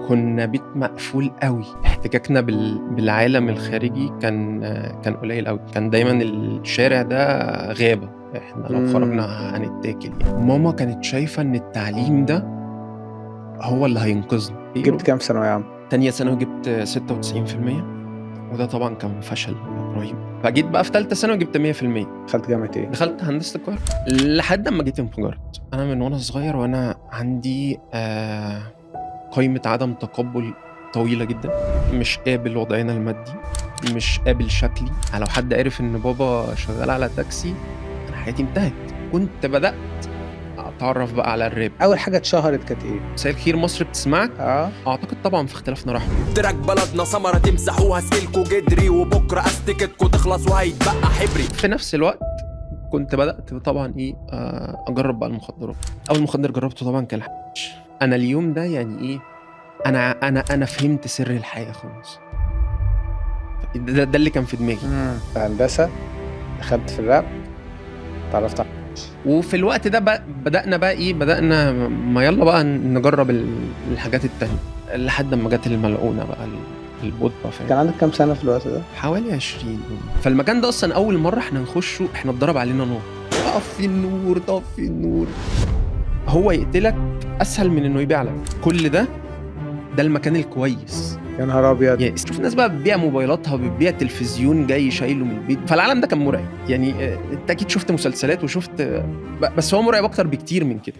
كنا بيت مقفول قوي. احتكاكنا بالعالم الخارجي كان قليل قوي. كان دايما الشارع ده غابة، احنا لو خرجنا هنتاكل. ماما كانت شايفة ان التعليم ده هو اللي هينقذنا. جبت كام ثانوية عامة؟ تانية ثانوي جبت 96%، وده طبعا كان فشل رهيب. فجيت بقى في ثالثة ثانوي جبت 100%. دخلت جامعة ايه؟ دخلت هندسة القاهرة لحد ما جيت انفجرت. انا من وانا صغير وانا عندي قائمة عدم تقبل طويلة جدا. مش قابل وضعنا المادي، مش قابل شكلي. لو حد عرف ان بابا شغال على تاكسي انا حياتي انتهت. كنت بدأت اتعرف بقى على الراب. أول حاجة اتشهرت كانت ايه؟ مساء الخير مصر بتسمعك. اعتقد طبعا في اختلافنا رحمة. تراك بلدنا ثمرة تمسحوها سكيلكو جدري، وبكرة استكتكو تخلص وهيتبقى حبري. في نفس الوقت كنت بدأت طبعا اجرب بقى المخدرات. اول مخدر جربته طبعا كان الحشيش. انا اليوم ده يعني ايه، انا فهمت سر الحياة خلاص. ده اللي كان في دماغي. في هندسة دخلت في الراب، تعرفت على وفي الوقت ده بدأنا ما يلا بقى نجرب الحاجات التانية لحد ما جت الملعونة بقى البودرة. كان عندك كام سنة في الوقت ده؟ حوالي 20. فالمكان ده أصلا أول مرة احنا نخشه احنا اتضرب علينا نار. طفي النور طفي النور. هو يقتلك أسهل من إنه يبيع لك. كل ده المكان الكويس. يا نهار أبيض. يعني شوف الناس بقى بتبيع موبايلاتها، بتبيع تلفزيون جاي شايله من البيت. فالعالم ده كان مرعب. يعني انت اكيد شفت مسلسلات وشفت، بس هو مرعب اكتر بكتير من كده.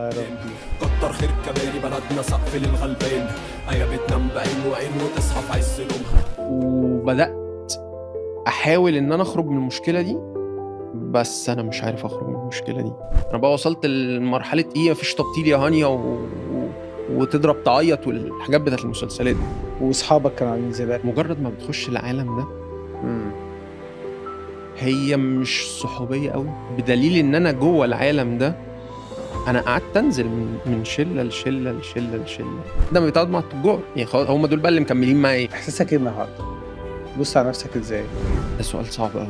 ربي. كتر خير كباري بلدنا سقف للغلبان، ايا بتنام بعين وعين وتصحى في عز نومها. وبدأت احاول ان انا اخرج من المشكلة دي، بس انا مش عارف اخرج من المشكلة دي. انا بقى وصلت لمرحلة ايه، مفيش تبطيل يا هانيا وتضرب تعيط والحاجات بتاعت المسلسلات. واصحابك كانوا عاملين زي بالك؟ مجرد ما بتخش العالم ده هي مش صحوبيه قوي، بدليل ان انا جوه العالم ده انا قعدت انزل من شله لشله لشله لشله. ده ما بيتعود مع التجار يعني، خلاص هم دول بقى اللي مكملين معايا. احساسك ايه النهارده؟ بص على نفسك ازاي؟ ده سؤال صعب قوي.